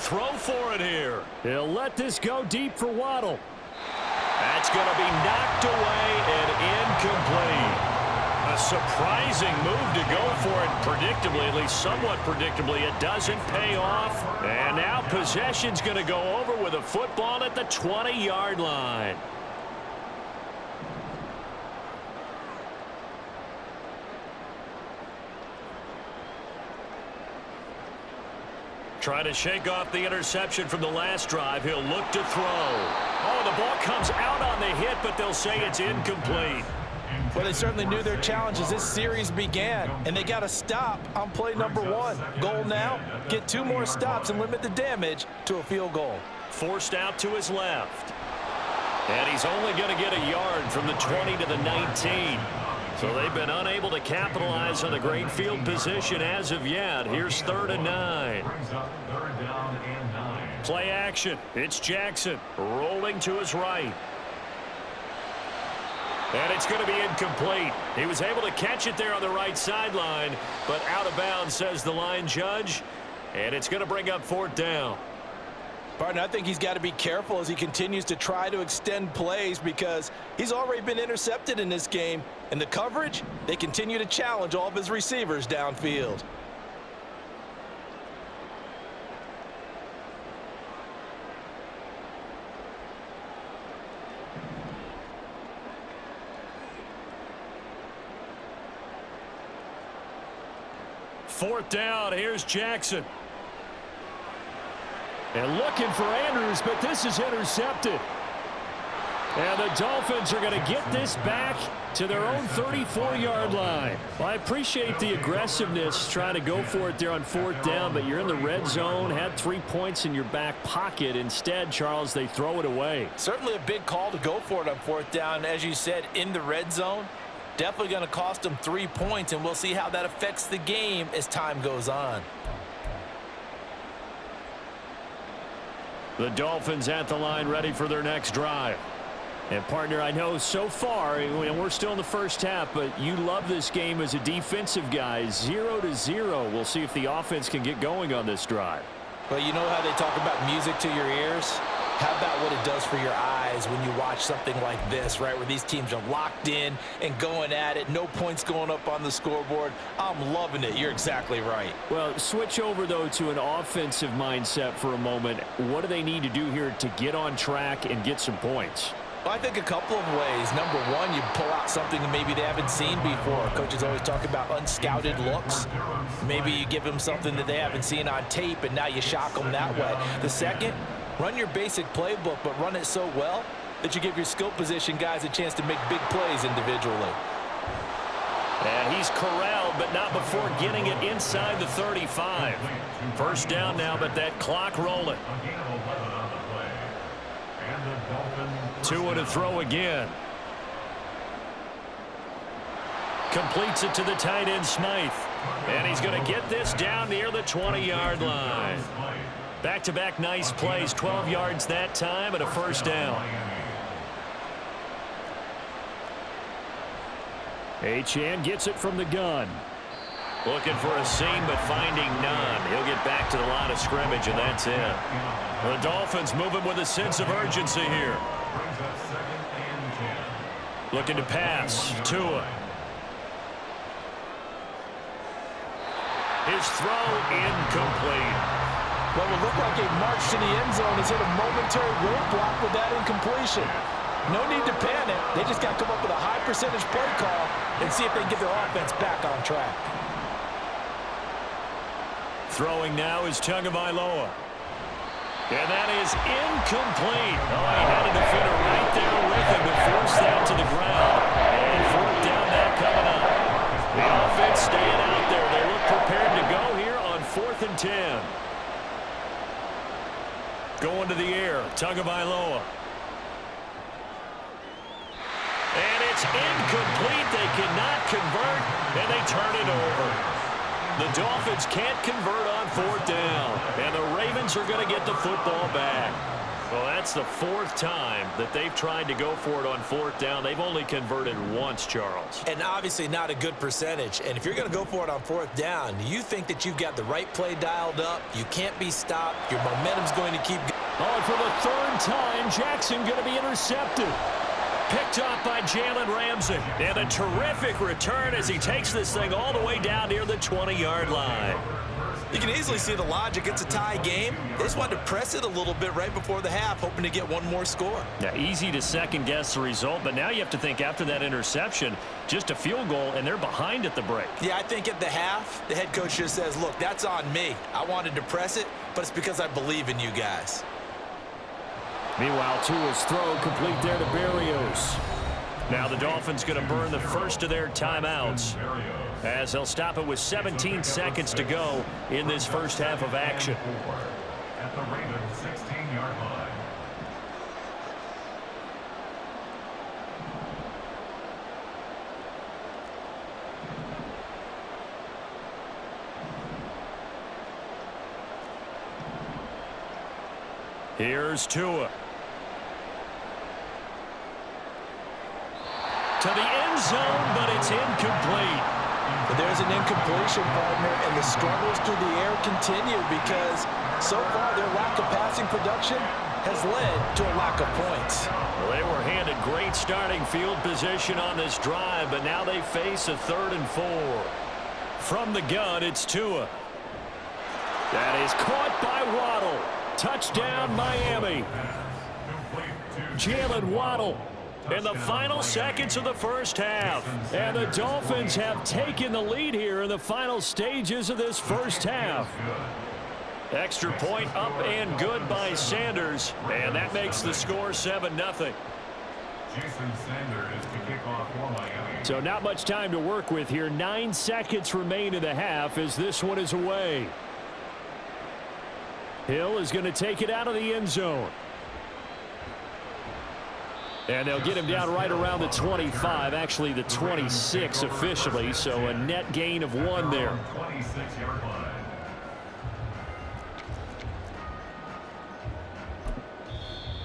throw for it here. He'll let this go deep for Waddle. That's going to be knocked away and incomplete. A surprising move to go for it predictably, at least somewhat predictably. It doesn't pay off. And now possession's going to go over with a football at the 20-yard line. Trying to shake off the interception from the last drive. He'll look to throw. Oh, the ball comes out on the hit, but they'll say it's incomplete. Well, they certainly knew their challenge as this series began, and they got to stop on play number 1. Goal now, get 2 more stops and limit the damage to a field goal. Forced out to his left. And he's only going to get a yard from the 20 to the 19. So they've been unable to capitalize on the great field position as of yet. Here's 3rd and 9. Play action. It's Jackson rolling to his right. And it's going to be incomplete. He was able to catch it there on the right sideline, but out of bounds, says the line judge. And it's going to bring up 4th down. Partner, I think he's got to be careful as he continues to try to extend plays because he's already been intercepted in this game. And the coverage, they continue to challenge all of his receivers downfield. Fourth down, here's Jackson. And looking for Andrews, but this is intercepted. And the Dolphins are going to get this back to their own 34-yard line. Well, I appreciate the aggressiveness trying to go for it there on 4th down, but you're in the red zone, had 3 points in your back pocket. Instead, Charles, they throw it away. Certainly a big call to go for it on 4th down. As you said, in the red zone, definitely going to cost them 3 points, and we'll see how that affects the game as time goes on. The Dolphins at the line ready for their next drive. And, partner, I know so far, and we're still in the first half, but you love this game as a defensive guy. 0-0. We'll see if the offense can get going on this drive. Well, you know how they talk about music to your ears? How about what it does for your eyes when you watch something like this, right, where these teams are locked in and going at it, no points going up on the scoreboard? I'm loving it. You're exactly right. Well, switch over, though, to an offensive mindset for a moment. What do they need to do here to get on track and get some points? Well, I think a couple of ways. Number one, you pull out something that maybe they haven't seen before. Coaches always talk about unscouted looks. Maybe you give them something that they haven't seen on tape, and now you shock them that way. The second, run your basic playbook, but run it so well that you give your skill position guys a chance to make big plays individually. And he's corralled, but not before getting it inside the 35. First down now, but that clock rolling. 2 to throw again. Completes it to the tight end, Smythe. And he's going to get this down near the 20-yard line. Back-to-back nice plays, 12 yards that time and a first down. Achane gets it from the gun. Looking for a seam, but finding none. He'll get back to the line of scrimmage, and that's it. The Dolphins moving with a sense of urgency here. Looking to pass. Tua. His throw incomplete. Well, it looked like a march to the end zone has hit a momentary roadblock with that incompletion. No need to panic. They just got to come up with a high percentage play call and see if they can get their offense back on track. Throwing now is Tagovailoa. And that is incomplete. Oh, he had a defender right there with him to force that to the ground. And 4th down, that coming up. The offense staying out there. They look prepared to go here on 4th and 10. Going to the air, Tagovailoa. And it's incomplete. They cannot convert, and they turn it over. The Dolphins can't convert on 4th down, and the Ravens are going to get the football back. Well, that's the fourth time that they've tried to go for it on fourth down. They've only converted once, Charles. And obviously not a good percentage. And if you're going to go for it on fourth down, you think that you've got the right play dialed up. You can't be stopped. Your momentum's going to keep going. Oh, and for the third time, Jackson going to be intercepted. Picked off by Jalen Ramsey. And a terrific return as he takes this thing all the way down near the 20-yard line. You can easily see the logic. It's a tie game. They just wanted to press it a little bit right before the half, hoping to get one more score. Yeah, easy to second-guess the result, but now you have to think after that interception, just a field goal, and they're behind at the break. Yeah, I think at the half, the head coach just says, look, that's on me. I wanted to press it, but it's because I believe in you guys. Meanwhile, Tua's throw complete there to Berrios. Now the Dolphins going to burn the first of their timeouts, as they'll stop it with 17 seconds to go in this first half of action. At the Raven 16-yard line. Here's Tua. To the end zone, but it's incomplete. But there's an incompletion, partner, and the struggles through the air continue because so far their lack of passing production has led to a lack of points. Well, they were handed great starting field position on this drive, but now they face a 3rd and 4. From the gun, it's Tua. That is caught by Waddle. Touchdown, Miami. Jalen Waddle in the final seconds of the first half. And the Dolphins have taken the lead here in the final stages of this first half. Extra point up and good by Sanders. And that makes the score 7-0. Jason Sanders is the kickoff for Miami. So not much time to work with here. 9 seconds remain in the half as this one is away. Hill is going to take it out of the end zone. And they'll get him down right around the 25, actually the 26 officially, so a net gain of 1 there. 26-yard line.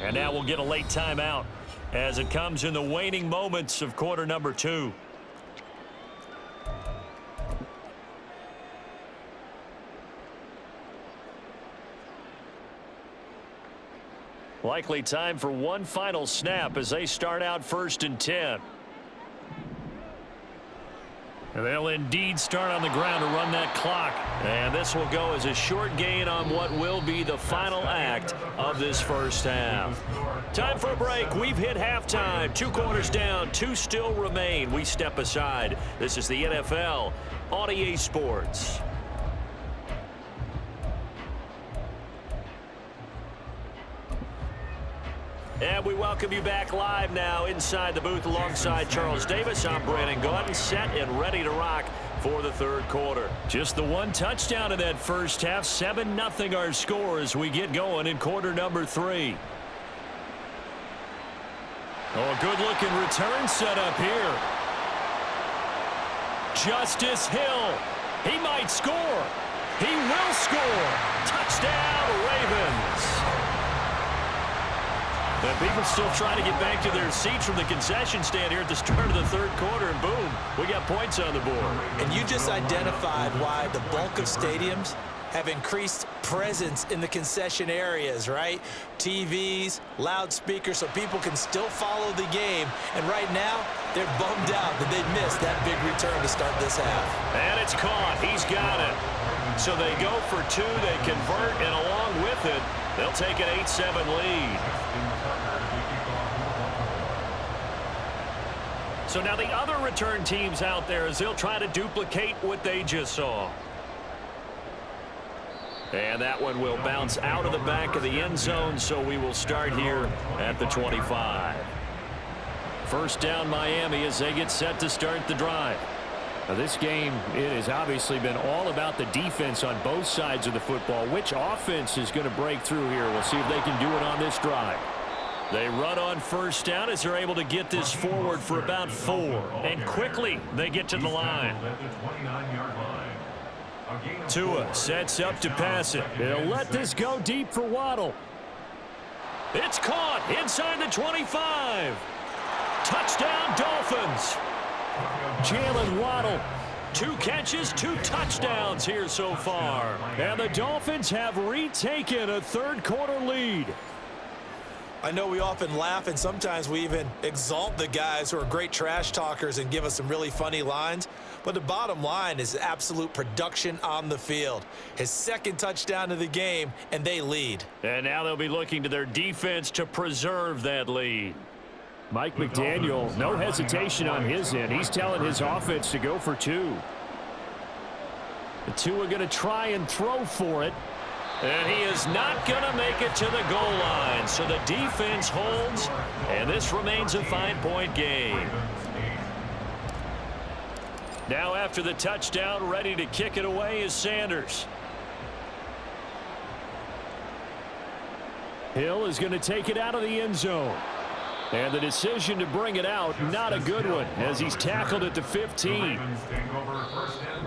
And now we'll get a late timeout as it comes in the waning moments of quarter number 2. Likely time for one final snap as they start out 1st and 10. And they'll indeed start on the ground to run that clock. And this will go as a short gain on what will be the final act of this first half. Time for a break. We've hit halftime. 2 quarters down, 2 still remain. We step aside. This is the NFL on EA Sports. And we welcome you back live now inside the booth alongside Charles Davis. I'm Brandon Gaudin, set and ready to rock for the 3rd quarter. Just the 1 touchdown in that first half. 7-0 our score as we get going in quarter number 3. Oh, a good-looking return set up here. Justice Hill. He might score. He will score. Touchdown, Ravens. And people still trying to get back to their seats from the concession stand here at the start of the 3rd quarter, and boom, we got points on the board. And you just identified why the bulk of stadiums have increased presence in the concession areas, right? TVs, loudspeakers, so people can still follow the game. And right now, they're bummed out that they missed that big return to start this half. And it's caught. He's got it. So they go for 2, they convert, and along with it, they'll take an 8-7 lead. So now the other return teams out there as they'll try to duplicate what they just saw. And that one will bounce out of the back of the end zone, so we will start here at the 25. First down Miami as they get set to start the drive. Now this game, it has obviously been all about the defense on both sides of the football. Which offense is going to break through here? We'll see if they can do it on this drive. They run on first down as they're able to get this forward for about 4. And quickly they get to the line. Tua sets up to pass it. He'll let this go deep for Waddle. It's caught inside the 25. Touchdown, Dolphins. Jalen Waddle. 2 catches, 2 touchdowns here so far. And the Dolphins have retaken a third-quarter lead. I know we often laugh, and sometimes we even exalt the guys who are great trash talkers and give us some really funny lines. But the bottom line is absolute production on the field. His 2nd touchdown of the game, and they lead. And now they'll be looking to their defense to preserve that lead. Mike McDaniel, no hesitation on his end. He's telling his offense to go for 2. The 2 are going to try and throw for it. And he is not going to make it to the goal line. So the defense holds, and this remains a 5-point game. Now after the touchdown, ready to kick it away is Sanders. Hill is going to take it out of the end zone. And the decision to bring it out, not a good one, as he's tackled at the 15.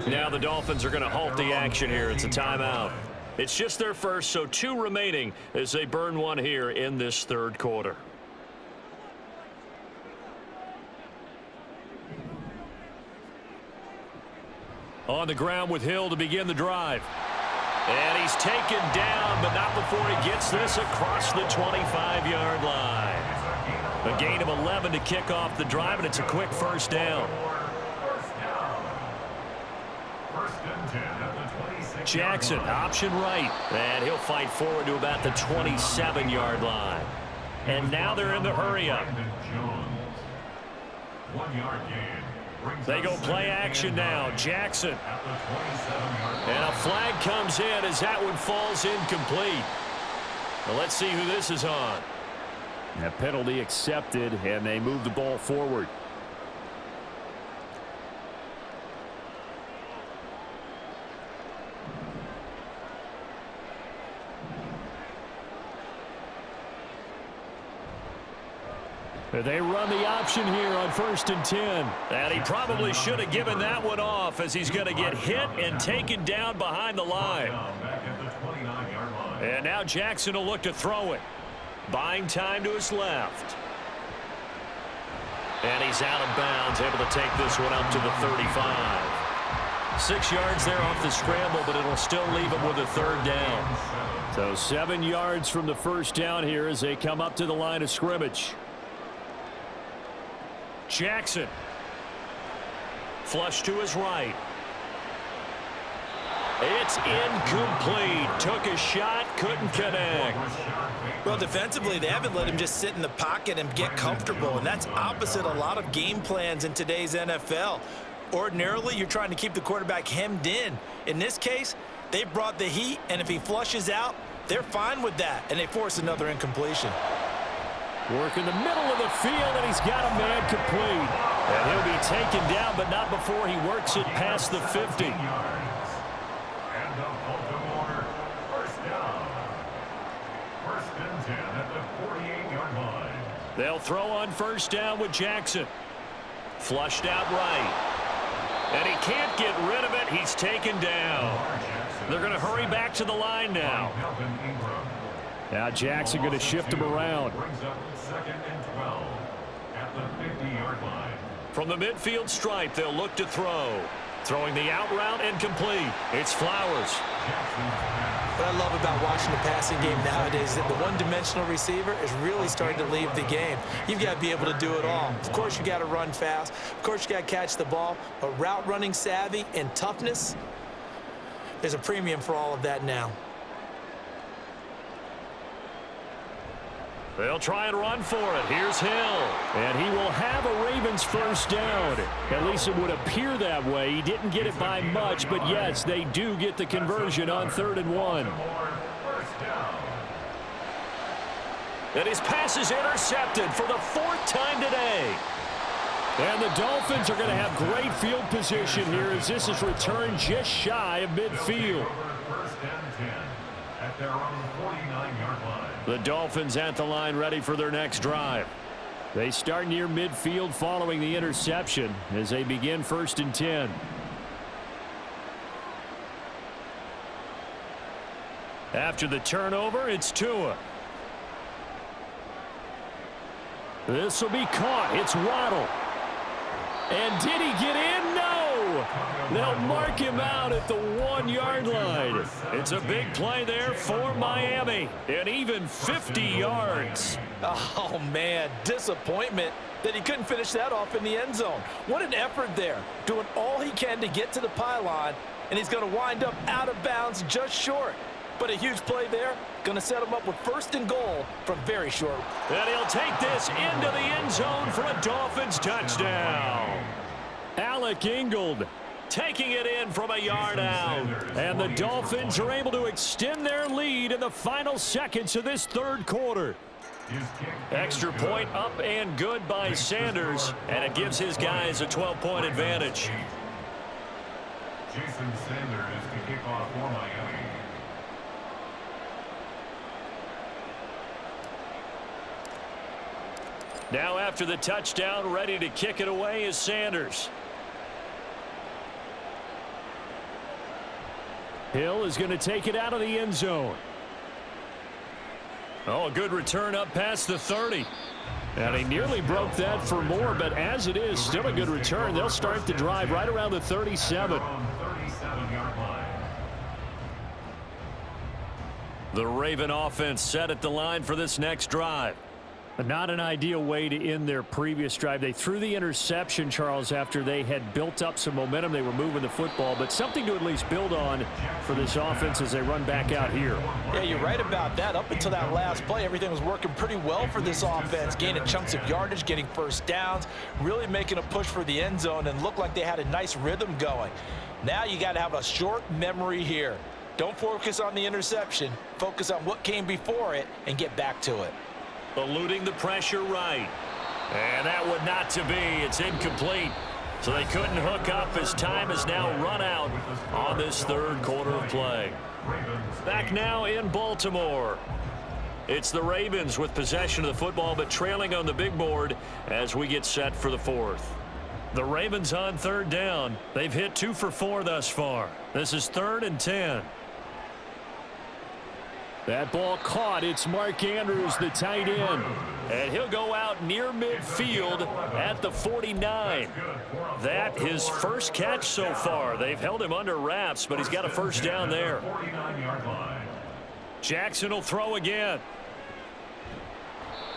Now the Dolphins are going to halt the action here. It's a timeout. It's just their first, so 2 remaining as they burn 1 here in this third quarter. On the ground with Hill to begin the drive. And he's taken down, but not before he gets this across the 25-yard line. A gain of 11 to kick off the drive, and it's a quick first down. Jackson, option right. And he'll fight forward to about the 27-yard line. And now they're in the hurry-up. They go play action now. Jackson. And a flag comes in as that one falls incomplete. Well, let's see who this is on. That penalty accepted, and they move the ball forward. They run the option here on 1st and 10. And he probably should have given that one off, as he's going to get hit and taken down behind the line. And now Jackson will look to throw it. Buying time to his left. And he's out of bounds, able to take this one up to the 35. 6 yards there off the scramble, but it'll still leave him with a 3rd down. So 7 yards from the first down here as they come up to the line of scrimmage. Jackson. Flush to his right. It's incomplete. Took a shot, couldn't connect. Well, defensively, they haven't let him just sit in the pocket and get comfortable, and that's opposite a lot of game plans in today's NFL. Ordinarily, you're trying to keep the quarterback hemmed in. In this case, they brought the heat, and if he flushes out, they're fine with that, and they force another incompletion. Work in the middle of the field, and he's got a man complete. And he'll be taken down, but not before he works it past the 50. And the Baltimore first down. 1st and 10 at the 48-yard line. They'll throw on 1st down with Jackson. Flushed out right. And he can't get rid of it. He's taken down. They're going to hurry back to the line now. Now Jackson going to shift him around. Brings up 2nd and 12 at the 50-yard line. From the midfield stripe, they'll look to throw. Throwing the out route and complete. It's Flowers. What I love about watching the passing game nowadays is that the one-dimensional receiver is really starting to leave the game. You've got to be able to do it all. Of course, you got to run fast. Of course, you got to catch the ball. But route running savvy and toughness, there's a premium for all of that now. They'll try and run for it. Here's Hill. And he will have a Ravens first down. At least it would appear that way. He didn't get it by much, but yes, they do get the conversion on 3rd and 1. And his pass is intercepted for the 4th time today. And the Dolphins are going to have great field position here as this is returned just shy of midfield. 1st and 10 at their own 49-yard line. The Dolphins at the line ready for their next drive. They start near midfield following the interception as they begin 1st and 10. After the turnover, it's Tua. This will be caught. It's Waddle. And did he get in? No! They'll mark him out at the 1-yard line. It's a big play there for Miami. And even 50 yards. Oh, man, disappointment that he couldn't finish that off in the end zone. What an effort there, doing all he can to get to the pylon, and he's going to wind up out of bounds just short. But a huge play there, going to set him up with 1st and goal from very short. And he'll take this into the end zone for a Dolphins touchdown. Alec Ingold Taking it in from a yard out. And the Dolphins are able to extend their lead in the final seconds of this 3rd quarter. Extra point up and good by Sanders, and it gives his guys a 12-point advantage. Jason Sanders to kick off for Miami. Now after the touchdown, ready to kick it away is Sanders. Hill is going to take it out of the end zone. Oh, a good return up past the 30. And he nearly broke that for more, but as it is, still a good return. They'll start the drive right around the 37. The Raven offense set at the line for this next drive. Not an ideal way to end their previous drive. They threw the interception, Charles, after they had built up some momentum. They were moving the football, but something to at least build on for this offense as they run back out here. Yeah, you're right about that. Up until that last play, everything was working pretty well for this offense, gaining chunks of yardage, getting first downs, really making a push for the end zone, and looked like they had a nice rhythm going. Now you got to have a short memory here. Don't focus on the interception. Focus on what came before it and get back to it. Eluding the pressure right. And that would not to be. It's incomplete. So they couldn't hook up as time has now run out on this 3rd quarter of play. Back now in Baltimore. It's the Ravens with possession of the football, but trailing on the big board as we get set for the 4th. The Ravens on 3rd down. They've hit 2 for 4 thus far. This is 3rd and 10. That ball caught. It's Mark Andrews, the tight end. And he'll go out near midfield at the 49. That his first catch so far. They've held him under wraps, but he's got a first down there. Jackson will throw again.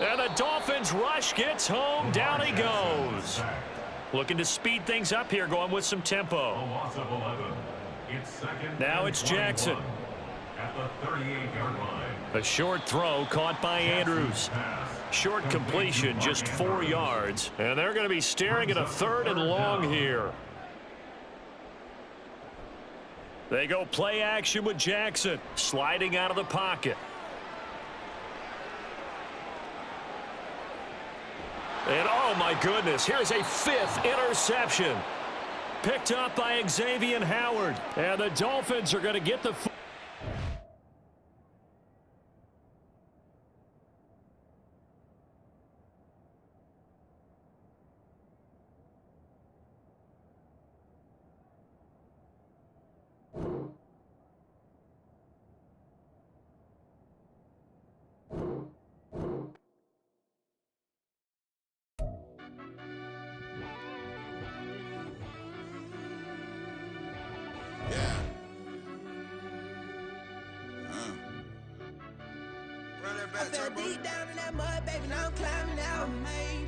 And the Dolphins rush gets home. Down he goes. Looking to speed things up here, going with some tempo. Now it's Jackson. At the 38-yard line. A short throw caught by Andrews. Short completion, just 4 yards. And they're going to be staring at a 3rd and long here. They go play action with Jackson, sliding out of the pocket. And oh my goodness, here's a 5th interception. Picked up by Xavier Howard. And the Dolphins are going to get the I fell deep down in that mud, baby, now I'm climbing out.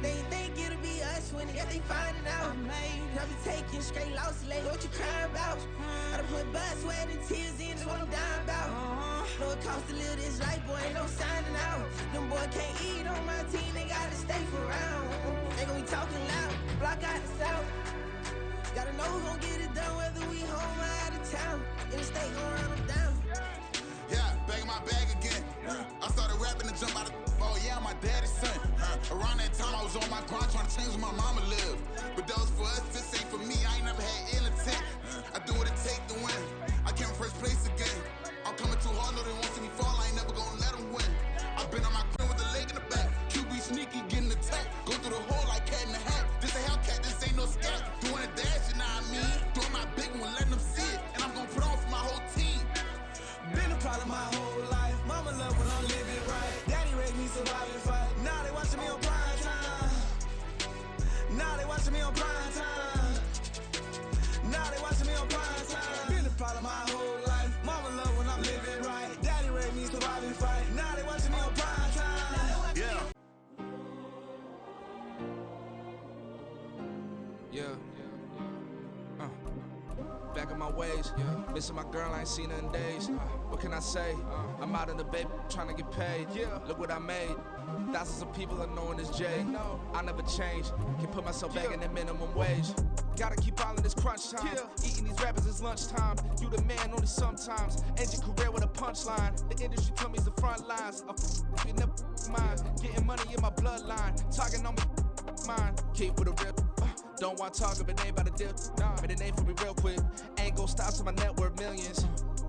They think it'll be us when they finding out. I be taking straight losses, lately, what you crying about? I done put blood, sweat, and tears in, that's what I'm dying about. Know it costs to live this life, boy, ain't no signing out. Them boy can't eat on my team, they gotta stay for round. They gon' be talking loud, block out the south. Gotta know who gon' get it done, whether we home or out of town. In the state, gon' run them down. Yeah, back in my bag again. I started rapping and jump out of oh yeah, my daddy's son. Around that time I was on my grind trying to change where my mama lived. But that was for us, this ain't for me. I ain't never had ill intent. I do what it take to win. I came first place again. I'm coming too hard, no they won't see me fall. I ain't never gonna let them win. I've been on my grind with the leg in the back. QB sneaky, getting attacked. Go through the hole like cat in the hat. This a Hellcat, this ain't no scat. Doing a dash, you know what I mean? Doing my big one, letting them see it. And I'm gonna put on for my whole team. Been a problem my whole life. Mama love when I'm living right. Daddy raised me survive and fight. Now they watching me on prime time. watching me on prime time. Now they watching me on prime time. Been the problem my whole life. Mama love when I'm living right. Daddy raised me survive and fight. Now they watching me on prime time. Yeah. Yeah. Back in my ways, missing my girl, I ain't seen her in days. What can I say? I'm out in the baby, trying to get paid. Look what I made. Thousands of people are knowing this Jay. I never change. Can put myself back in the minimum wage. Gotta keep all in this crunch time. Eating these rappers is lunchtime. You the man only sometimes. End your career with a punchline. The industry tell me it's the front lines. I never mine. Getting money in my bloodline. Talking on me, mine. Keep with a real. Don't want to talk if it ain't about a deal. But it ain't for me real quick. Ain't gon' stop till my net worth millions.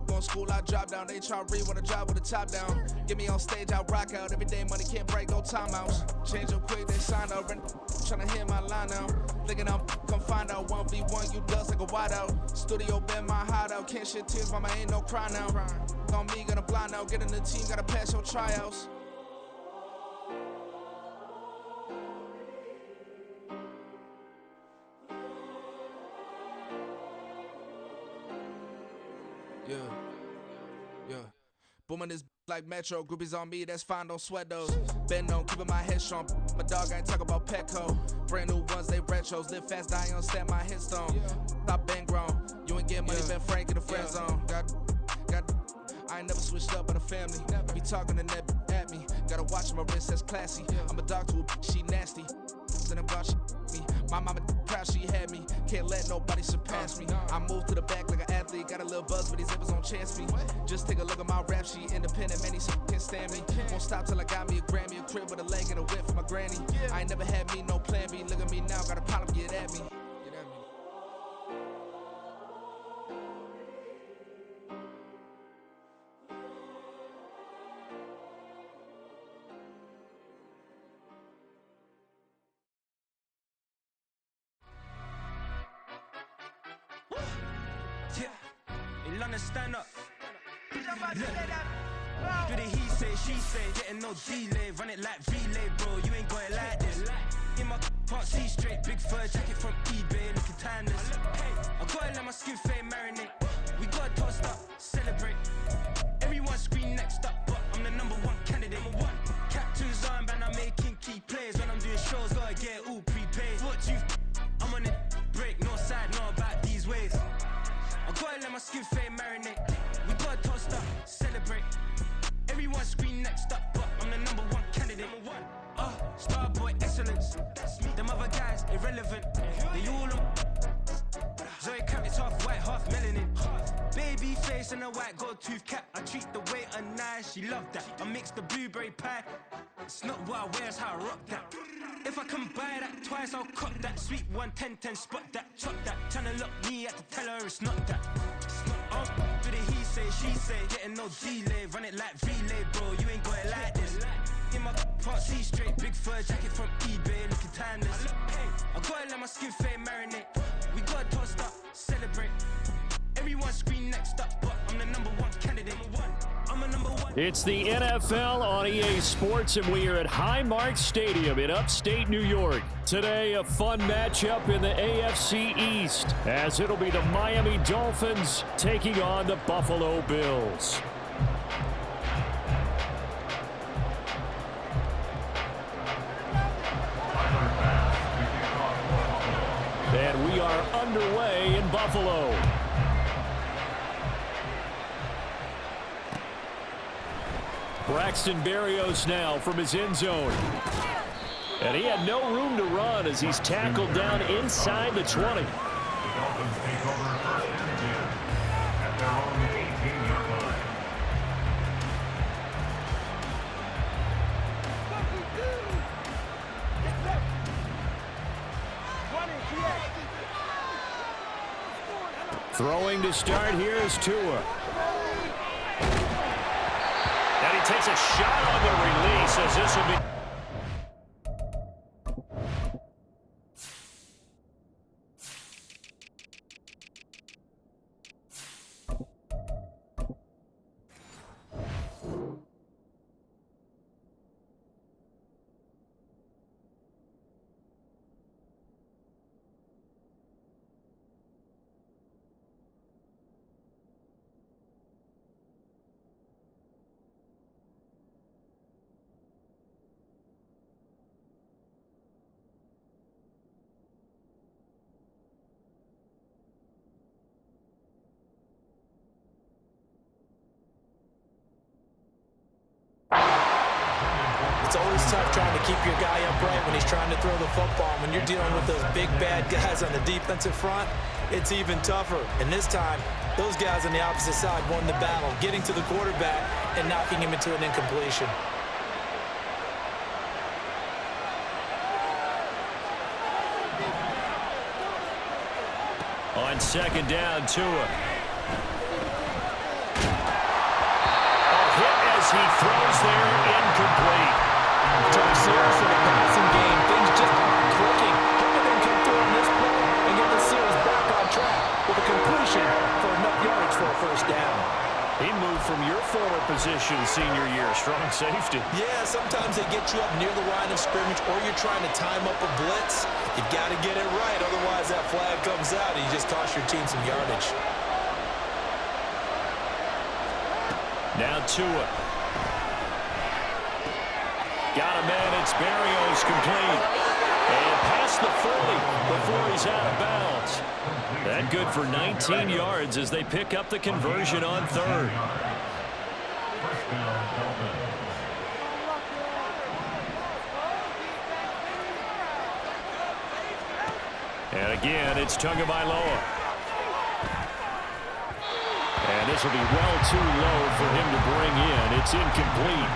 Going school, I drop down. They try to read when I drive with the top down. Get me on stage, I rock out. Every day money can't break, no timeouts. Change up quick, they sign up. Tryna hear my line now. Thinking I'm come find out 1v1, you dust like a wideout. Studio been my hideout. Can't shed tears, mama ain't no cry now. On me, gonna blind out. Get in the team, gotta pass your tryouts. Yeah. Booming this like Metro, groupies on me, that's fine, don't sweat those. Been on, keeping my head strong. My dog ain't talking about Petco. Brand new ones, they retros. Live fast, die on, stand my headstone. Stop been grown. You ain't get money, been frank in the friend zone. I ain't never switched up on the family. Be talking to that at me. Gotta watch my wrist, that's classy. I'm a dog to a she nasty. Then I'm gone, she me. My mama proud she had me. Can't let nobody surpass me. I move to the back like an athlete. Got a little buzz, but these zippers don't chance me. Just take a look at my rap sheet. Independent, many can't stand me. Won't stop till I got me a Grammy, a crib with a leg and a whip for my granny. I ain't never had me no plan B. Look at me now, got a problem, get at me. In London, stand up. Look. Do the he say, she say, getting no delay. Run it like relay, bro. You ain't got it like this. In my can't see straight. Big fur jacket from eBay, looking timeless. I gotta let my skin fade marinate. We gotta toast up, celebrate. Everyone scream next up, but I'm the number one candidate. Captain's armband, I'm making key plays. When I'm doing shows, gotta get all prepaid. What you? I'm on it, break, no side, no about these ways. I gotta let my skin fade marinate. We gotta toast up, celebrate. Everyone scream next up, but I'm the number one candidate. Starboy excellence. Them other guys irrelevant. They all on. Zoe Camp is half white, half melanin. Baby face and a white gold tooth cap. I treat the waiter nice, she love that. I mix the blueberry pie. It's not what I wear, it's how I rock that. If I can buy that twice, I'll cut that. Sweet 110, spot that, chop that. Tryna lock me at to tell her it's not that. Do the he say, she say, getting no delay. Run it like relay, bro. You ain't got it like this. In my can't see straight. Big fur jacket from eBay, looking timeless. I gotta let my skin fade marinate. We gotta toast up, celebrate. Everyone scream next up, but I'm the number one candidate. I'm a number one. It's the NFL on EA Sports, and we are at Highmark Stadium in upstate New York. Today, a fun matchup in the AFC East, as it'll be the Miami Dolphins taking on the Buffalo Bills. And we are underway in Buffalo. Braxton Berrios now from his end zone. And he had no room to run as he's tackled down inside the 20. The Dolphins take over first and 10 at their own 18-yard line. Throwing to start here is Tua. And he takes a shot on the release as this will be. It's always tough trying to keep your guy upright when he's trying to throw the football. When you're dealing with those big, bad guys on the defensive front, it's even tougher. And this time, those guys on the opposite side won the battle, getting to the quarterback and knocking him into an incompletion. On second down, Tua. As he throws there, incomplete. Took serious for the passing game. Things just aren't clicking. Hoping they can come through on this play and get the series back on track with a completion for enough yards for a first down. He moved from your former position senior year, strong safety. Yeah, sometimes they get you up near the line of scrimmage or you're trying to time up a blitz. You've got to get it right, otherwise that flag comes out and you just cost your team some yardage. Now Tua. Got a man, it's Berrios complete. And past the 40 before he's out of bounds. That good for 19 yards as they pick up the conversion on third. And again, it's Tagovailoa. And this will be well too low for him to bring in. It's incomplete.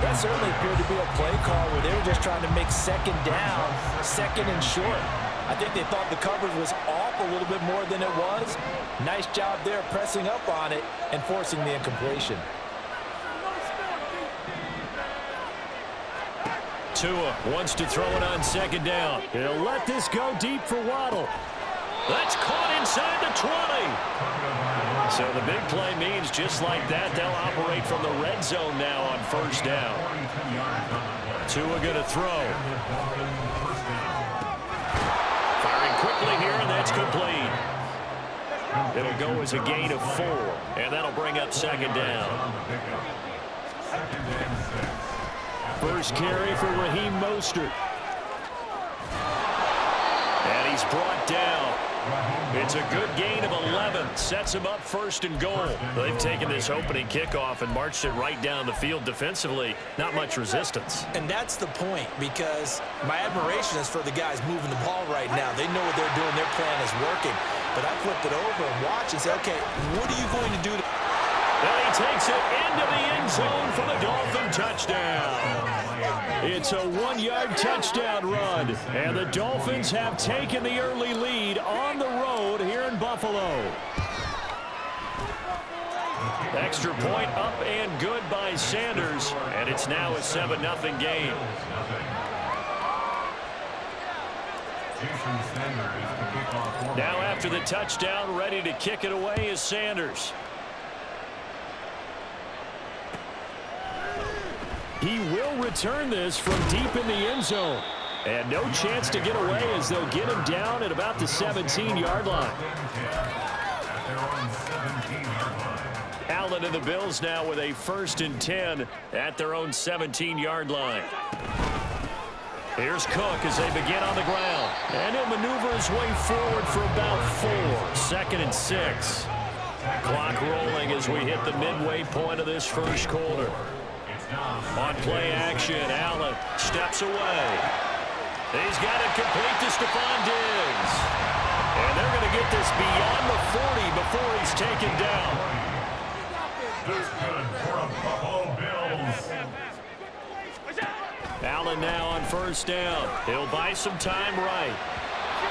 That certainly appeared to be a play call where they were just trying to make second down, second and short. I think they thought the coverage was off a little bit more than it was. Nice job there pressing up on it and forcing the incompletion. Tua wants to throw it on second down. He'll let this go deep for Waddle. That's caught inside the 20. So the big play means just like that, they'll operate from the red zone now on first down. Tua going to throw. Firing quickly here, and that's complete. It'll go as a gain of 4, and that'll bring up second down. First carry for Raheem Mostert. And he's brought down. It's a good gain of 11. Sets him up first and goal. They've taken this opening kickoff and marched it right down the field defensively. Not much resistance. And that's the point, because my admiration is for the guys moving the ball right now. They know what they're doing. Their plan is working. But I flip it over and watch and say, okay, what are you going to do? And he takes it into the end zone for the Dolphin touchdown. It's a 1-yard touchdown run. And the Dolphins have taken the early lead on the road here in Buffalo. Extra point up and good by Sanders. And it's now a 7-0 game. Now after the touchdown, ready to kick it away is Sanders. He will return this from deep in the end zone. And no chance to get away as they'll get him down at about the 17-yard line. Allen and the Bills now with a 1st and 10 at their own 17-yard line. Here's Cook as they begin on the ground. And he'll maneuver his way forward for about 4. 2nd and 6. Clock rolling as we hit the midway point of this first quarter. On play action, Allen steps away. He's got it complete to Stephon Diggs. And they're going to get this beyond the 40 before he's taken down. That's good for the Buffalo Bills. Allen now on first down. He'll buy some time right.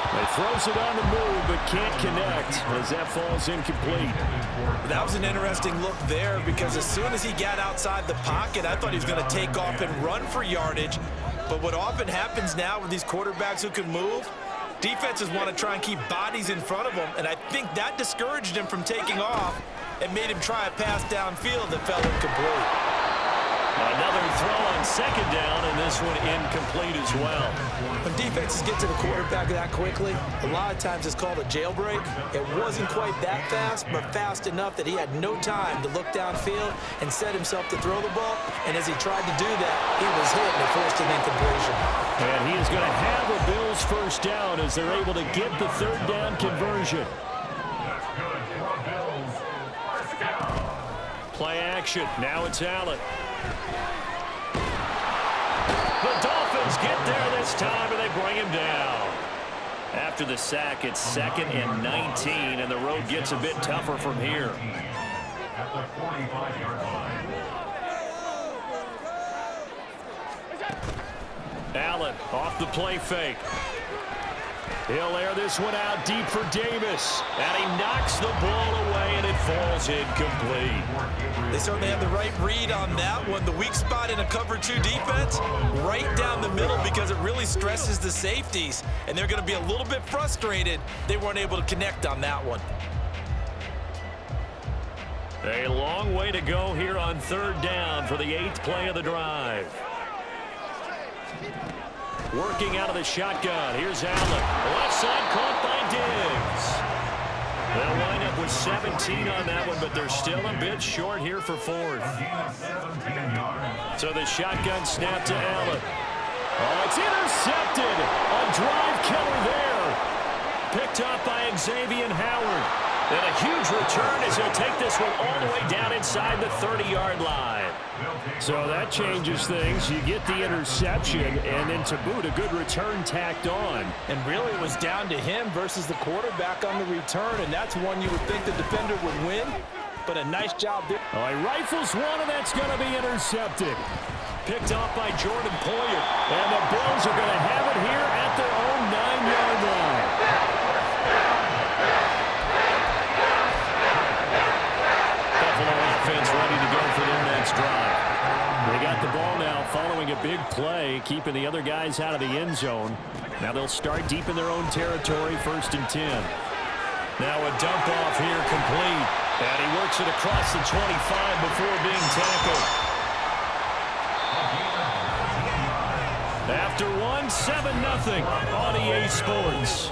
He throws it on the move, but can't connect as that falls incomplete. That was an interesting look there, because as soon as he got outside the pocket, I thought he was going to take off and run for yardage. But what often happens now with these quarterbacks who can move, defenses want to try and keep bodies in front of them, and I think that discouraged him from taking off and made him try a pass downfield that fell incomplete. Another throw on second down, and this one incomplete as well. When defenses get to the quarterback that quickly, a lot of times it's called a jailbreak. It wasn't quite that fast, but fast enough that he had no time to look downfield and set himself to throw the ball. And as he tried to do that, he was hit and forced an incompletion. And he is going to have a Bills first down as they're able to get the 3rd down conversion. Play action. Now it's Allen. The Dolphins get there this time, and they bring him down. After the sack, it's 2nd and 19, and the road gets a bit tougher from here. At the 45-yard line. Allen off the play fake. He'll air this one out deep for Davis. And he knocks the ball away, and it falls incomplete. They certainly have the right read on that one. The weak spot in a cover 2 defense, right down the middle, because it really stresses the safeties. And they're going to be a little bit frustrated they weren't able to connect on that one. A long way to go here on 3rd down for the 8th play of the drive. Working out of the shotgun. Here's Allen. Left side caught by Diggs. They'll wind up with 17 on that one, but they're still a bit short here for 4th. So the shotgun snap to Allen. Oh, it's intercepted. A drive killer there. Picked off by Xavier Howard. And a huge return as he'll take this one all the way down inside the 30-yard line. So that changes things. You get the interception, and then to boot, a good return tacked on. And really it was down to him versus the quarterback on the return, and that's one you would think the defender would win. But a nice job there. Oh, he rifles one, and that's going to be intercepted. Picked off by Jordan Poyer. And the Bills are going to have it here at their own 9-yard line. Buffalo offense ready to go for their next drive. They got the ball now following a big play, keeping the other guys out of the end zone. Now they'll start deep in their own territory, 1st and 10. Now a dump off here complete. And he works it across the 25 before being tackled. After one, 7-0 on EA Sports.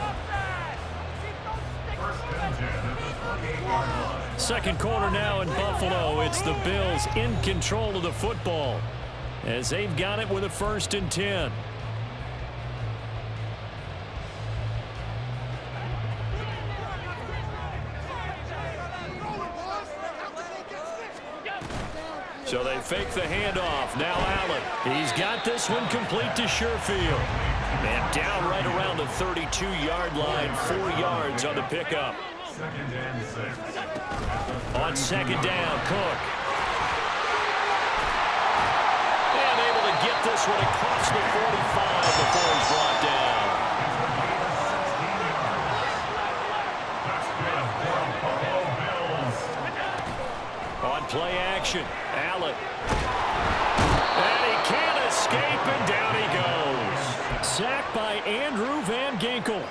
2nd quarter now in Buffalo. It's the Bills in control of the football as they've got it with a 1st and 10. So they fake the handoff. Now Allen. He's got this one complete to Sherfield. And down right around the 32-yard line, 4 yards on the pickup. 2nd and 6. On 2nd down, Cook. And able to get this one across the 45 before he's brought down. On play action, Allen. And he can't escape, and down he goes. Sacked by Andrew Van Ginkel.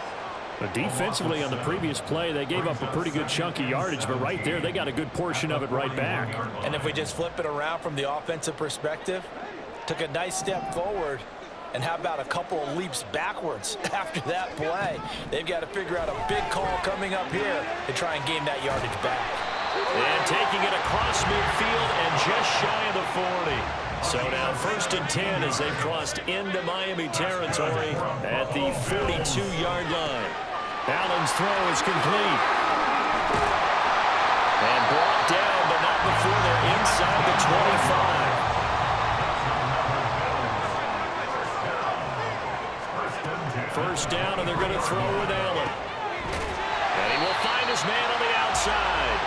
But defensively on the previous play, they gave up a pretty good chunk of yardage, but right there, they got a good portion of it right back. And if we just flip it around from the offensive perspective, took a nice step forward, and how about a couple of leaps backwards after that play? They've got to figure out a big call coming up here to try and gain that yardage back. And taking it across midfield and just shy of the 40. So now 1st and 10 as they've crossed into Miami territory at the 42-yard line. Allen's throw is complete. And brought down, but not before they're inside the 25. 1st down, and they're going to throw with Allen. And he will find his man on the outside.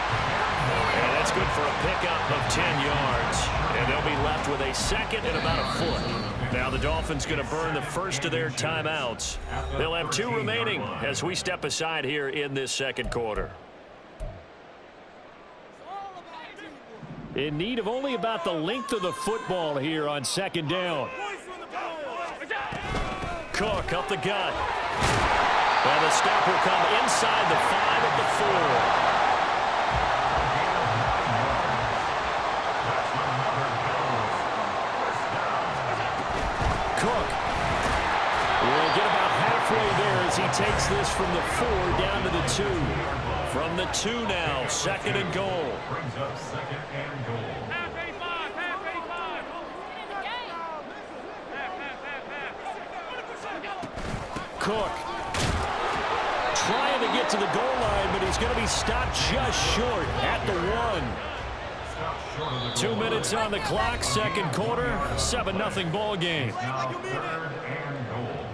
And that's good for a pickup of 10 yards. And they'll be left with a 2nd and about a foot. Now the Dolphins going to burn the first of their timeouts. They'll have 2 remaining as we step aside here in this 2nd quarter. In need of only about the length of the football here on 2nd down. Cook up the gut. And the stop will come inside the 5 at the 4. Cook will get about halfway there as he takes this from the 4 down to the 2. From the 2 now, 2nd and goal. Brings up 2nd and goal. Cook trying to get to the goal line, but he's going to be stopped just short at the 1. stopped short of the 2 goal minutes line. on the clock, second quarter, 7-0 ball game. Now 3rd and goal.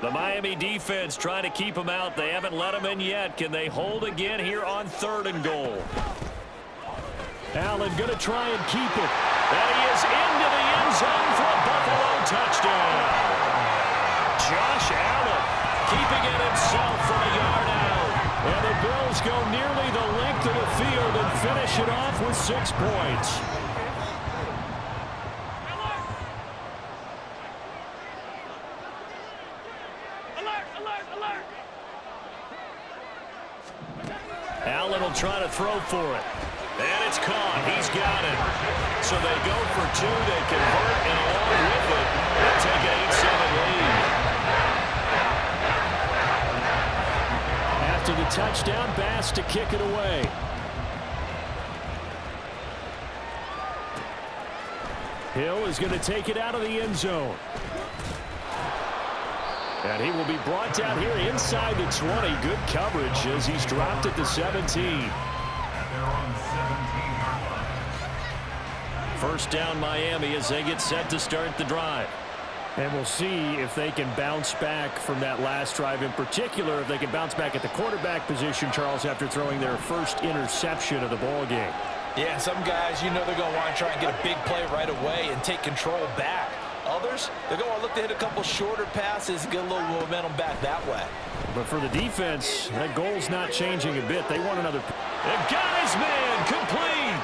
The Miami defense trying to keep him out. They haven't let him in yet. Can they hold again here on 3rd and goal? Allen going to try and keep it. And he is into the end zone for a Buffalo touchdown. Josh Allen keeping it himself from a yard out. And the Bills go nearly the length of the field and finish it off with 6 points. Allen will try to throw for it. And it's caught. He's got it. So they go for 2. They convert, and along with it, they'll take an 8-7 lead. After the touchdown, Bass to kick it away. Hill is going to take it out of the end zone. And he will be brought down here inside the 20. Good coverage as he's dropped at the 17. At their own 17-yard line. First down Miami as they get set to start the drive. And we'll see if they can bounce back from that last drive, in particular if they can bounce back at the quarterback position, Charles, after throwing their first interception of the ball game. Yeah, some guys, you know they're going to want to try and get a big play right away and take control back. Others, they're going to look to hit a couple shorter passes, get a little momentum back that way. But for the defense, that goal's not changing a bit. They want another. They got his man complete.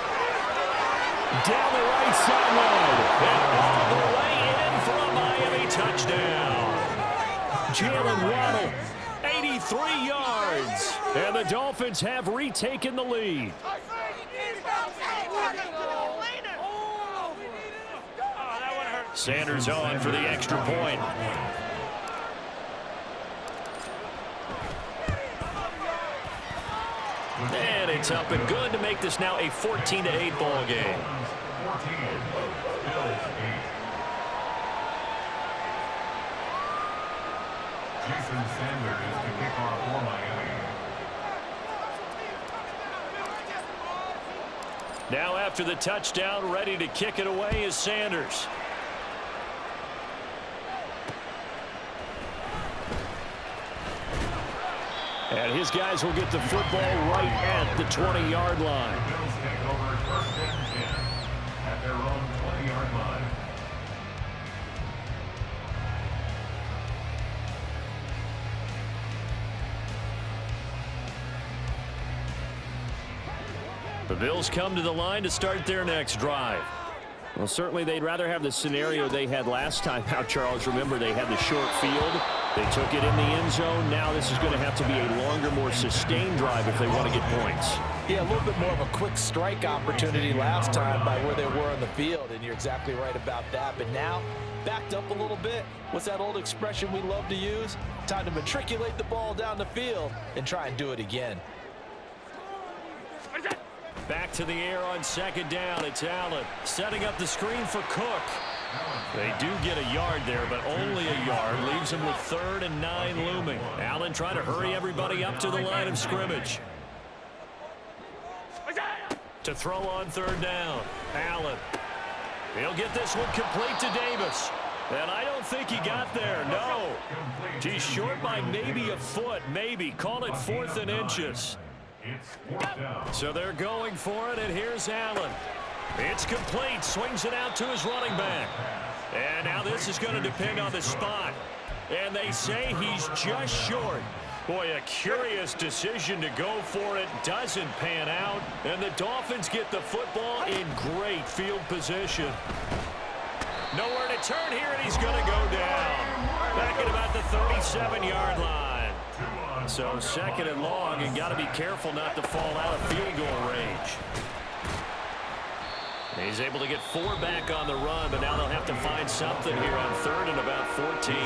Down the right sideline. And all the way in for a Miami touchdown. Jalen Waddle, 83 yards. And the Dolphins have retaken the lead. Sanders on for the extra point. And it's up and good to make this now a 14-8 ball game. 14, Bills 8. Jason Sanders is the kickoff for Miami. Now after the touchdown, ready to kick it away is Sanders. And his guys will get the football right at the 20-yard line. Bills take over 1st and 10 at their own 20-yard line. The Bills come to the line to start their next drive. Well, certainly they'd rather have the scenario they had last time out, Charles. Remember, they had the short field. They took it in the end zone. Now this is going to have to be a longer, more sustained drive if they want to get points. Yeah, a little bit more of a quick strike opportunity last time by where they were on the field, and you're exactly right about that. But now, backed up a little bit. What's that old expression we love to use? Time to matriculate the ball down the field and try and do it again. Back to the air on second down. It's Allen setting up the screen for Cook. They do get a yard there, but only a yard. Leaves him with 3rd and 9 looming. Allen trying to hurry everybody up to the line of scrimmage. To throw on 3rd down. Allen. He'll get this one complete to Davis. And I don't think he got there. No. He's short by maybe a foot. Maybe. Call it 4th and inches. It's 4th down. So they're going for it, and here's Allen. It's complete. Swings it out to his running back. And now this is going to depend on the spot. And they say he's just short. Boy, a curious decision to go for it. Doesn't pan out. And the Dolphins get the football in great field position. Nowhere to turn here, and he's going to go down. Back at about the 37-yard line. So 2nd and long, and got to be careful not to fall out of field goal range. He's able to get 4 back on the run, but now they'll have to find something here on 3rd and about 14.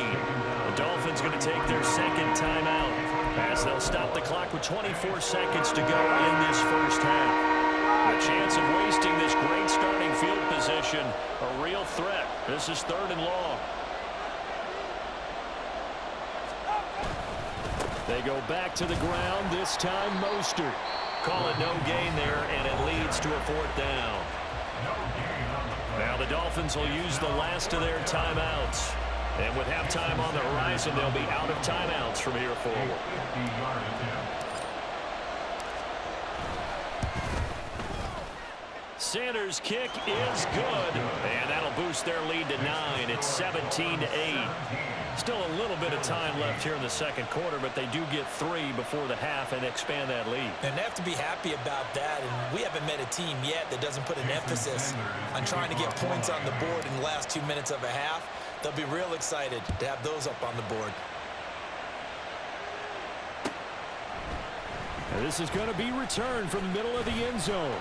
The Dolphins going to take their 2nd timeout. As they'll stop the clock with 24 seconds to go in this first half. A chance of wasting this great starting field position, a real threat. This is 3rd and long. They go back to the ground, this time Mostert. Call it no gain there, and it leads to a 4th down. Now the Dolphins will use the last of their timeouts. And with halftime on the horizon, they'll be out of timeouts from here forward. Sanders' kick is good, and that'll boost their lead to 9. It's 17-8. Still a little bit of time left here in the second quarter, but they do get 3 before the half and expand that lead. And they have to be happy about that, and we haven't met a team yet that doesn't put an emphasis on trying to get points on the board in the last 2 minutes of a half. They'll be real excited to have those up on the board. And this is going to be returned from the middle of the end zone.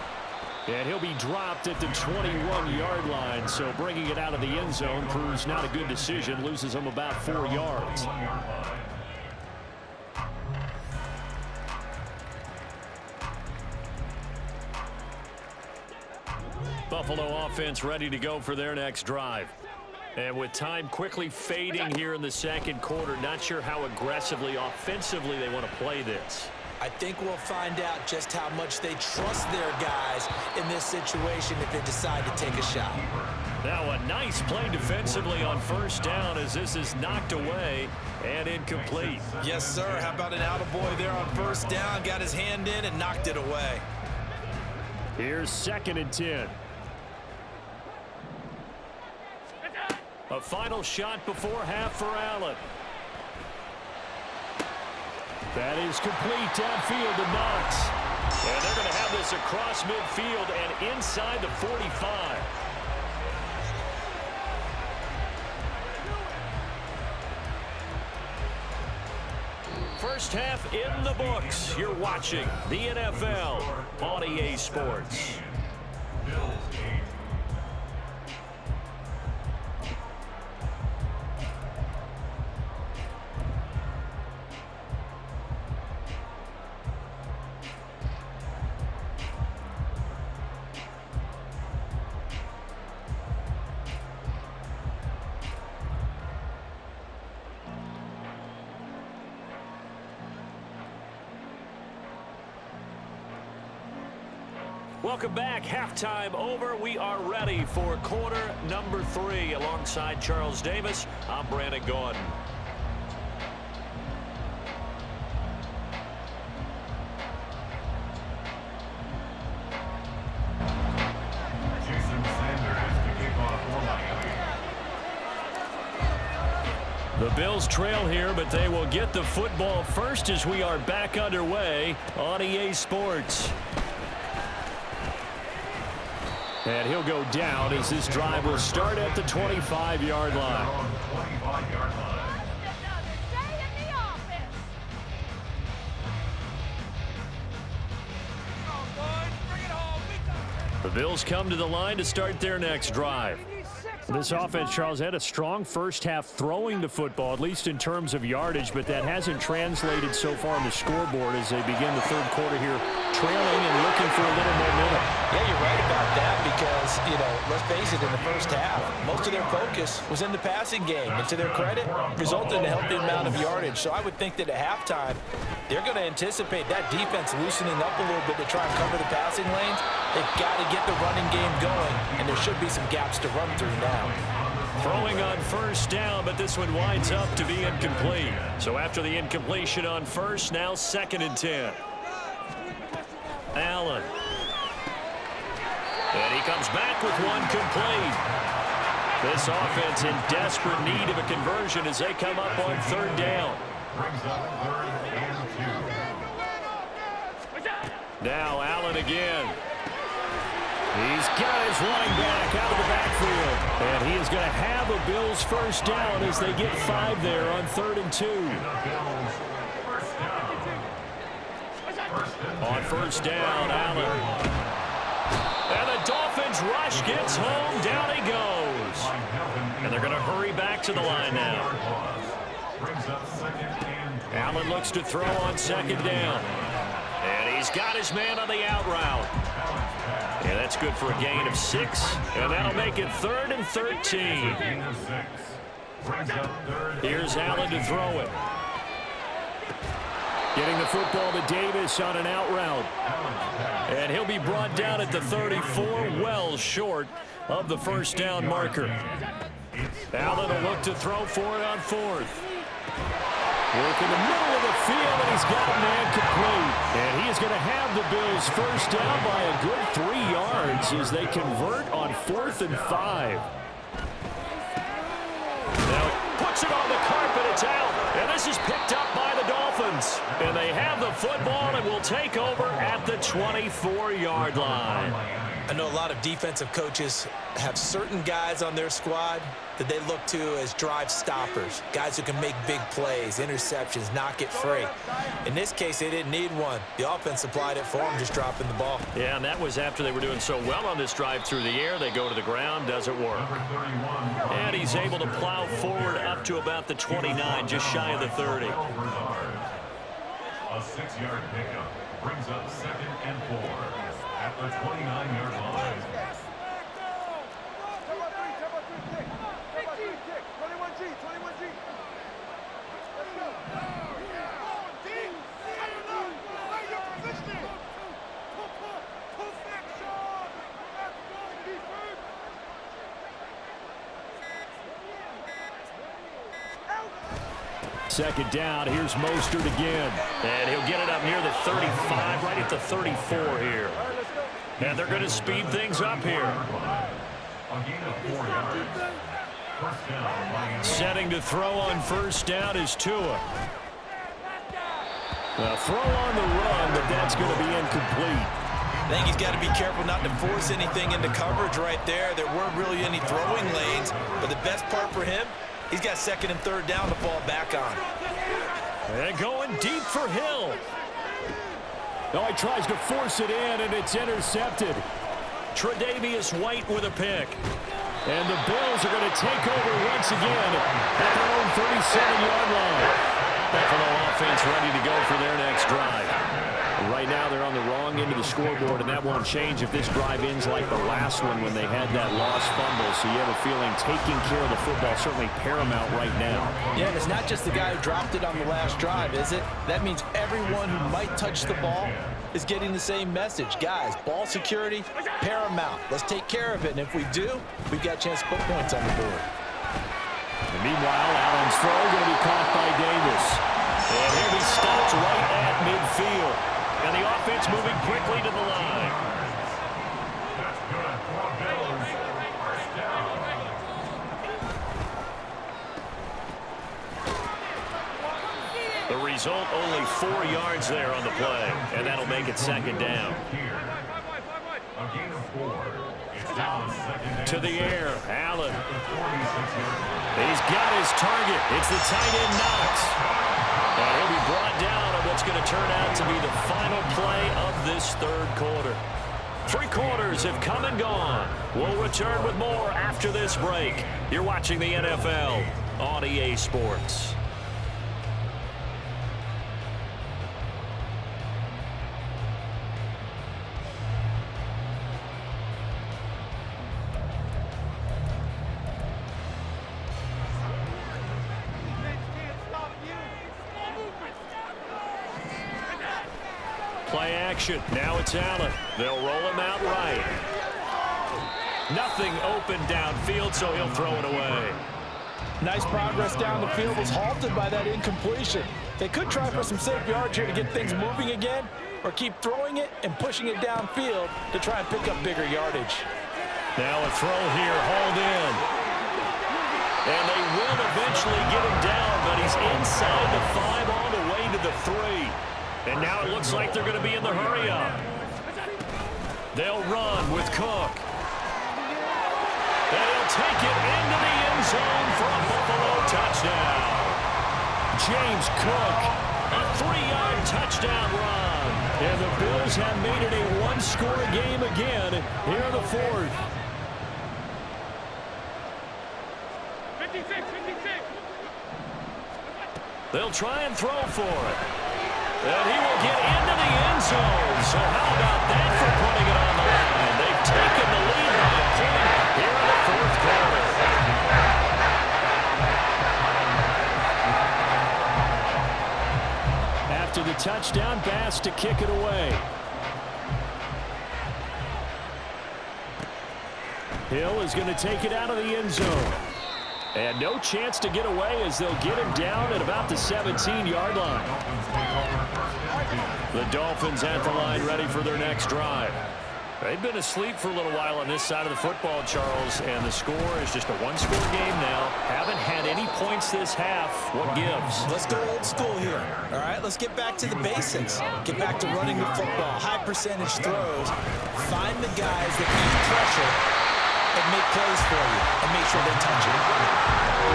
And he'll be dropped at the 21-yard line, so bringing it out of the end zone proves not a good decision, loses him about 4 yards. Buffalo offense ready to go for their next drive. And with time quickly fading here in the second quarter, not sure how aggressively, offensively they want to play this. I think we'll find out just how much they trust their guys in this situation if they decide to take a shot. Now a nice play defensively on 1st down as this is knocked away and incomplete. Yes, sir. How about an attaboy there on 1st down? Got his hand in and knocked it away. Here's 2nd and 10. A final shot before half for Allen. That is complete downfield to Knox. And they're going to have this across midfield and inside the 45. First half in the books. You're watching the NFL on EA Sports. Welcome back. Halftime over. We are ready for quarter number 3. Alongside Charles Davis, I'm Brandon Gordon. Jason Sanders to kick off for Miami. The Bills trail here, but they will get the football first as we are back underway on EA Sports. And he'll go down as this drive will start at the 25-yard line. The Bills come to the line to start their next drive. This offense, Charles, had a strong first half throwing the football, at least in terms of yardage, but that hasn't translated so far on the scoreboard as they begin the third quarter here, trailing and looking for a little momentum. Yeah, you're right about that because, let's face it, in the first half, most of their focus was in the passing game. And to their credit, resulted in a healthy amount of yardage. So I would think that at halftime, they're going to anticipate that defense loosening up a little bit to try and cover the passing lanes. They've got to get the running game going, and there should be some gaps to run through now. Throwing on first down, but this one winds up to be incomplete. So after the incompletion on first, now 2nd and 10. Allen. And he comes back with one complete. This offense in desperate need of a conversion as they come up on 3rd down. Brings up 3rd and 2. Now Allen again. He's got his running back out of the backfield. And he is going to have a Bills first down as they get 5 there on 3rd and 2. On first down, Allen. And the Dolphins rush gets home. Down he goes. And they're going to hurry back to the line now. Brings up second and 20. Allen looks to throw on second down. And he's got his man on the out route. Yeah, that's good for a gain of 6. And that'll make it 3rd and 13. Gain of 6. Brings up third. Here's Allen to throw it. Getting the football to Davis on an out route. And he'll be brought down at the 34, well short of the first down marker. Allen will look to throw for it on 4th. Work in the middle of the field, and he's got a man complete. And he is going to have the Bills first down by a good 3 yards as they convert on 4th and 5. Now puts it on the carpet, it's out. And this is picked up by the Dolphins. And they have the football and will take over at the 24-yard line. I know a lot of defensive coaches have certain guys on their squad that they look to as drive stoppers, guys who can make big plays, interceptions, knock it free. In this case, they didn't need one. The offense supplied it for them, just dropping the ball. Yeah, and that was after they were doing so well on this drive through the air. They go to the ground, doesn't work. And he's able to plow forward up to about the 29, just shy of the 30. A 6-yard pickup brings up second and 4 at the 29-yard line. Second down, here's Mostert again. And he'll get it up near the 35, right at the 34 here. And they're going to speed things up here. A gain of 4 yards. First down. Setting to throw on first down is Tua. A throw on the run, but that's going to be incomplete. I think he's got to be careful not to force anything into coverage right there. There weren't really any throwing lanes, but the best part for him, he's got second and third down to fall back on. And going deep for Hill. No, he tries to force it in, and it's intercepted. Tre'Davious White with a pick. And the Bills are going to take over once again at their own 37-yard line. Buffalo offense ready to go for their next drive. Right now, they're on the wrong end of the scoreboard, and that won't change if this drive ends like the last one when they had that lost fumble. So you have a feeling taking care of the football is certainly paramount right now. Yeah, and it's not just the guy who dropped it on the last drive, is it? That means everyone who might touch the ball is getting the same message. Guys, ball security, paramount. Let's take care of it, and if we do, we've got a chance to put points on the board. And meanwhile, Allen's throw going to be caught by Davis. And here he stops right at midfield. And the offense moving quickly to the line. That's good for Bills. First down. The result, only 4 yards there on the play. And that'll make it second down. Here. A gain of 4. It's down second and To the air, Allen. at the 46-yard line. He's got his target. It's the tight end Knox. And he'll be brought down on what's going to turn out to be the final play of this third quarter. 3 quarters have come and gone. We'll return with more after this break. You're watching the NFL on EA Sports. Play action. Now it's Allen. They'll roll him out right. Nothing open downfield, so he'll throw it away. Nice progress down the field was halted by that incompletion. They could try for some safe yards here to get things moving again, or keep throwing it and pushing it downfield to try and pick up bigger yardage. Now a throw here, hauled in. And they will eventually get him down, but he's inside the 5 all the way to the 3. And now it looks like they're going to be in the hurry-up. They'll run with Cook. And he'll take it into the end zone for a Buffalo touchdown. James Cook, a 3-yard touchdown run. And the Bills have made it a one-score game again here in the 4th. 56. They'll try and throw for it. And he will get into the end zone. So how about that for putting it on the line? They've taken the lead by a point here in the fourth quarter. After the touchdown, Bass to kick it away. Hill is going to take it out of the end zone. And no chance to get away as they'll get him down at about the 17-yard line. The Dolphins at the line ready for their next drive. They've been asleep for a little while on this side of the football, Charles, and the score is just a one-score game now. Haven't had any points this half. What gives? Let's go old school here. All right, let's get back to the basics. Get back to running the football, high percentage throws. Find the guys that need pressure and make plays for you and make sure they touch it.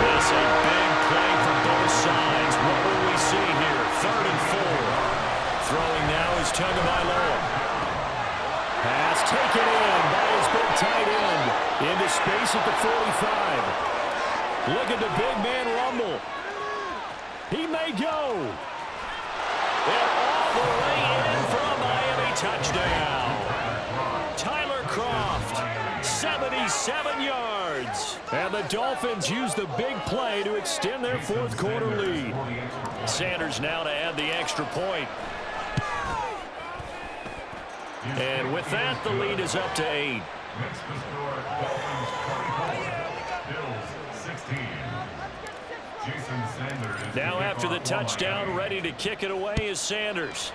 This a big play from both sides. What will we see here? 3rd and 4. Throwing now is Tagovailoa. Pass taken in by his big tight end. Into space at the 45. Look at the big man rumble. He may go. And all the way in for a Miami touchdown. Tyler Kroft, 77 yards. And the Dolphins use the big play to extend their fourth quarter lead. Sanders now to add the extra point. And with that, the lead is up to 8. Next to score, Dolphins 25, Bills 16. Jason Sanders. Now after the touchdown, ready to kick it away is Sanders.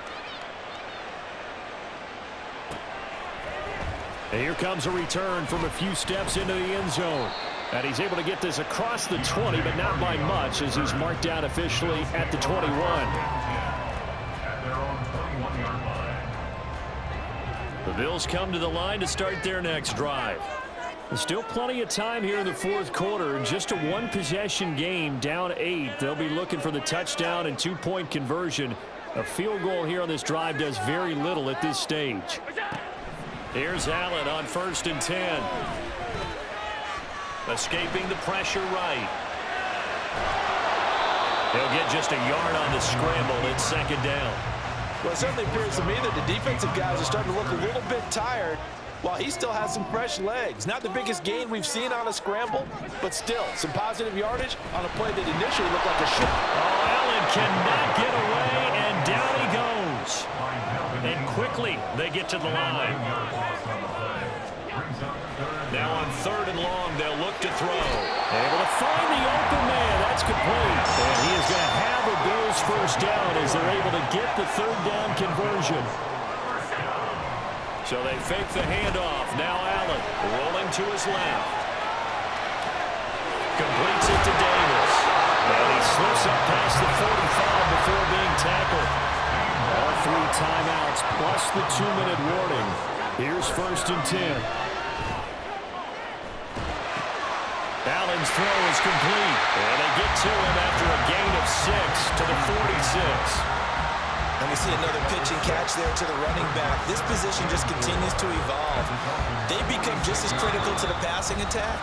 And here comes a return from a few steps into the end zone. And he's able to get this across the 20, but not by much as he's marked down officially at the 21. At their own 21-yard line. The Bills come to the line to start their next drive. There's still plenty of time here in the fourth quarter. Just a one-possession game, down 8. They'll be looking for the touchdown and two-point conversion. A field goal here on this drive does very little at this stage. Here's Allen on 1st and 10. Escaping the pressure right. He'll get just a yard on the scramble. It's 2nd down. Well, it certainly appears to me that the defensive guys are starting to look a little bit tired while he still has some fresh legs. Not the biggest gain we've seen on a scramble, but still some positive yardage on a play that initially looked like a shot. Oh, Allen cannot get away, and down he goes. And quickly they get to the line. Now on 3rd and long, they'll look to throw. Able to find the open man. That's complete. And he is going to have a Bills first down as they're able to get the 3rd down conversion. So they fake the handoff. Now Allen rolling to his left. Completes it to Davis. And he slips up past the 45 before being tackled. All 3 timeouts plus the 2-minute warning. Here's 1st and 10. Allen's throw is complete. And they get to him after a gain of 6 to the 46. And we see another pitch and catch there to the running back. This position just continues to evolve. They become just as critical to the passing attack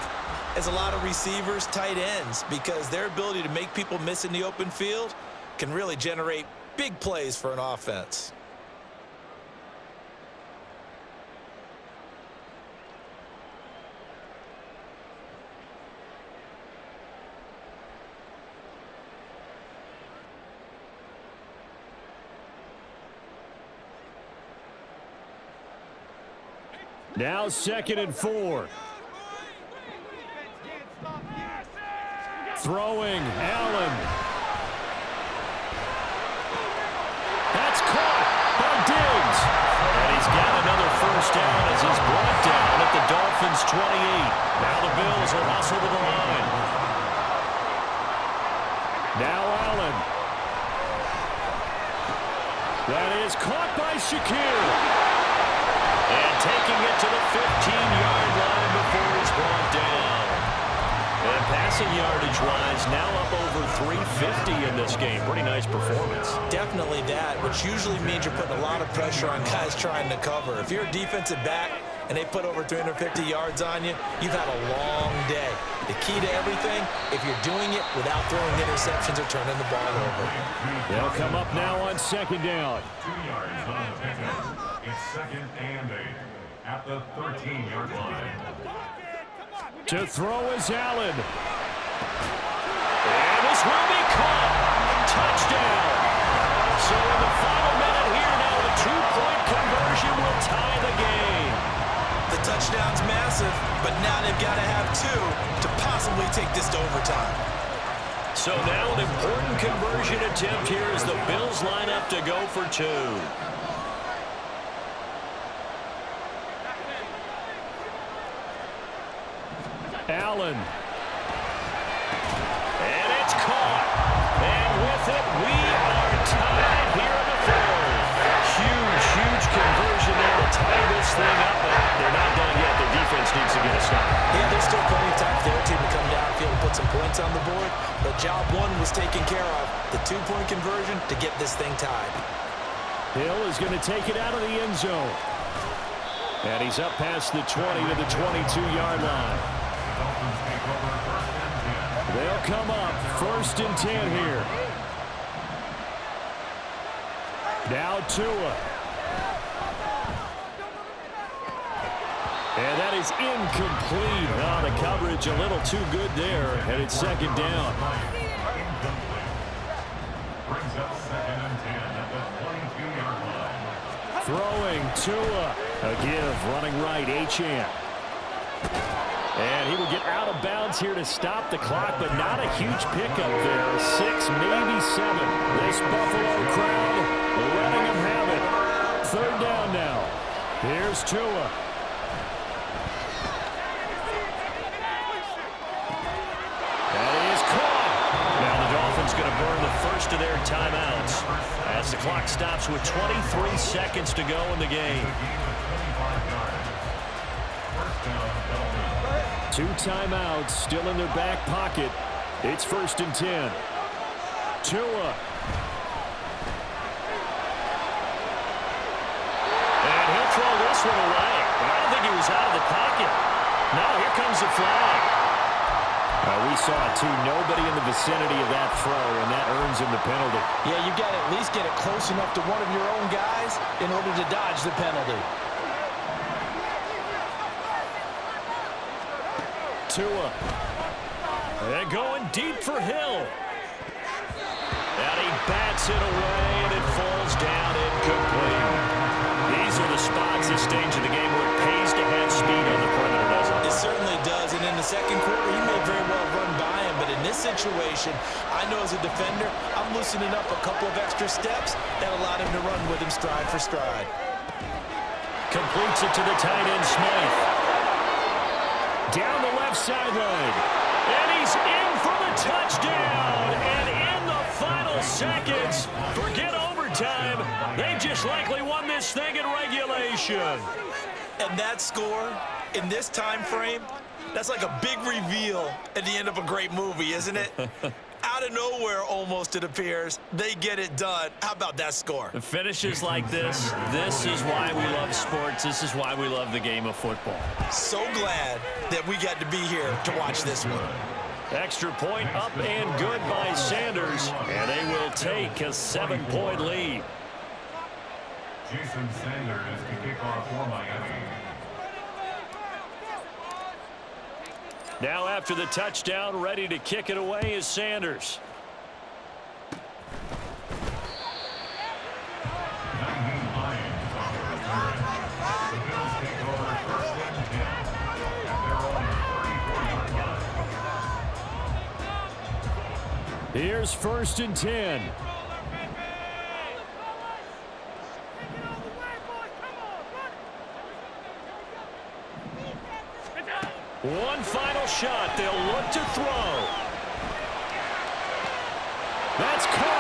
as a lot of receivers, tight ends, because their ability to make people miss in the open field can really generate big plays for an offense. Now 2nd and 4. Throwing, Allen. That's caught by Diggs. And he's got another first down as he's brought down at the Dolphins' 28. Now the Bills will hustle to the line. Now Allen. That is caught by Shakir. And taking it to the 15-yard line before he's brought down. And passing yardage-wise, now up over 350 in this game. Pretty nice performance. Definitely that, which usually means you're putting a lot of pressure on guys trying to cover. If you're a defensive back and they put over 350 yards on you, you've had a long day. The key to everything, if you're doing it without throwing interceptions or turning the ball over. They'll come up now on second down. 2 yards on the pickup. It's 2nd and 8 at the 13-yard line. To throw is Allen. And this will be caught. Touchdown. So in the final minute here now, a 2-point conversion will tie the game. The touchdown's massive, but now they've got to have 2 to possibly take this to overtime. So now an important conversion attempt here as the Bills line up to go for 2. Allen. And it's caught. And with it, we are tied here in the 3rd. Huge conversion there to tie this thing up. But they're not done yet. The defense needs to get a stop. Yeah, there's still plenty of time for their team to come downfield and put some points on the board. But job 1 was taken care of. The 2-point conversion to get this thing tied. Hill is going to take it out of the end zone. And he's up past the 20 to the 22-yard line. They'll come up 1st and 10 here. Now Tua. And that is incomplete. Oh, the coverage a little too good there. And it's 2nd down. Brings up 2nd and 10 at the 22-yard line. Throwing Tua. A give running right, Achane. And he will get out of bounds here to stop the clock, but not a huge pickup there. 6, maybe 7. This Buffalo crowd letting him have it. 3rd down now. Here's Tua. That is caught. Now the Dolphins going to burn the first of their timeouts as the clock stops with 23 seconds to go in the game. 2 timeouts still in their back pocket. It's 1st and 10. Tua. And he'll throw this one away. But I don't think he was out of the pocket. No, here comes the flag. We saw it too. Nobody in the vicinity of that throw, and that earns him the penalty. Yeah, you got to at least get it close enough to one of your own guys in order to dodge the penalty. Tua. And going deep for Hill. And he bats it away, and it falls down incomplete. These are the spots, this stage of the game, where it pays to have speed on the perimeter, doesn't it? It certainly does, and in the 2nd quarter, he may very well run by him, but in this situation, I know as a defender, I'm loosening up a couple of extra steps that allowed him to run with him stride for stride. Completes it to the tight end, Smythe. Down the left sideline. And he's in for the touchdown. And in the final seconds, forget overtime. They just likely won this thing in regulation. And that score, in this time frame, that's like a big reveal at the end of a great movie, isn't it? Out of nowhere, almost, it appears, they get it done. How about that score? Finishes like this is why we love sports. This is why we love the game of football. So glad that we got to be here to watch this one. Extra point up and good by Sanders, and they will take a 7-point lead. Jason Sanders to kick off for Miami. Now after the touchdown, ready to kick it away is Sanders. Here's 1st and 10. One final shot. They'll look to throw. That's caught.